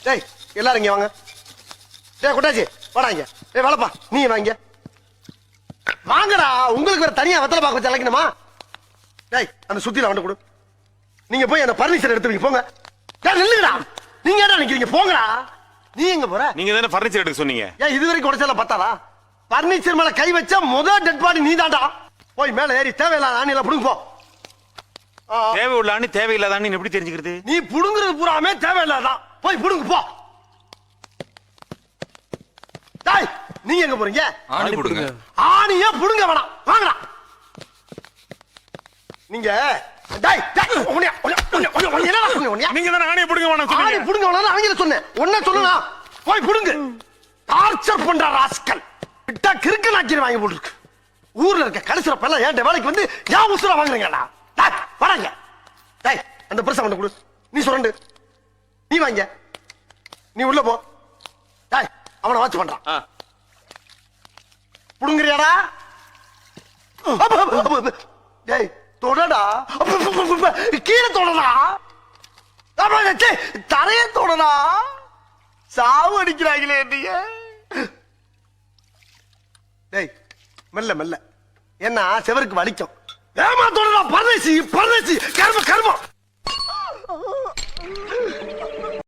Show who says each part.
Speaker 1: டேய் எல்லாரும் இங்க வாங்க. டேய் குட்டாச்சி வாடாங்க. டேய் வளப்பா நீ வாங்க. வாங்கடா, உங்களுக்கு வேற தனியா வெத்தலை பாக்க வச்சு அழைக்கணுமா? டேய் அந்த சுத்தில வந்து கொடு. நீங்க போய் அந்த பர்னிச்சர் எடுத்து வைங்க போங்க. டேய் நில்லுங்கடா, நீங்க என்ன நிக்கிறீங்க? போங்கடா. நீ எங்க போற?
Speaker 2: நீங்க தானே பர்னிச்சர் எடுக்க சொன்னீங்க.
Speaker 1: ஏன் இது வரைக்கும் உடைச்சல பத்தாதா? பர்னிச்சர் மேல கை வச்சா முதல் டெட் பாடி நீ தான்டா. போய் மேல ஏறி தேவையில்லாத ஆணியில புடுங்க போ.
Speaker 2: தேவை உள்ள ஆணி தேவையில்லாத ஆணி எப்படி தெரிஞ்சுக்கிறது?
Speaker 1: நீ புடுங்குறது பூராமே தேவையில்லாதான். போய் புடுங்க போ. டேய் நீங்க எங்க போறீங்க?
Speaker 3: ஆணி புடுங்க.
Speaker 1: ஆணியா புடுங்க வேணாம், வாங்கடா. நீங்க டேய்
Speaker 2: நீங்க தானே ஆணியை புடுங்க வேணாம்
Speaker 1: ஆணி
Speaker 2: சொன்னீங்க.
Speaker 1: புடுங்க வேணாம் அவங்கள சொன்னேன். ஒன்ன சொல்லலாம். போய் புடுங்க. டார்ச்சர் பண்ற ராஸ்கல். விட்டா கிறுக்கு நாக்கிர வாங்கி போட்டுருக்கு. ஊர்ல இருக்க கடைசில எல்லாம் ஏன் வேலைக்கு வந்து ஏன் உசுர வாங்குறீங்கடா? டேய் வராங்க. டேய் அந்த பிரச வந்து கொடு. நீ சுரண்டு. நீ வாங்க. நீ உள்ள போ. டேய் அவனை வாட்ச் பண்றான். புடுங்கறியாடா? டேய் தொடடா. கீழே தொடடா. தரைய தொடடா. சாவு அடிக்கிறாங்களே நீங்க. டேய் மெல்ல மெல்ல, என்ன செவருக்கு வலிக்கும். ஏமா தொடடா. பரதேசி பரதேசி கர்ம கர்மம்.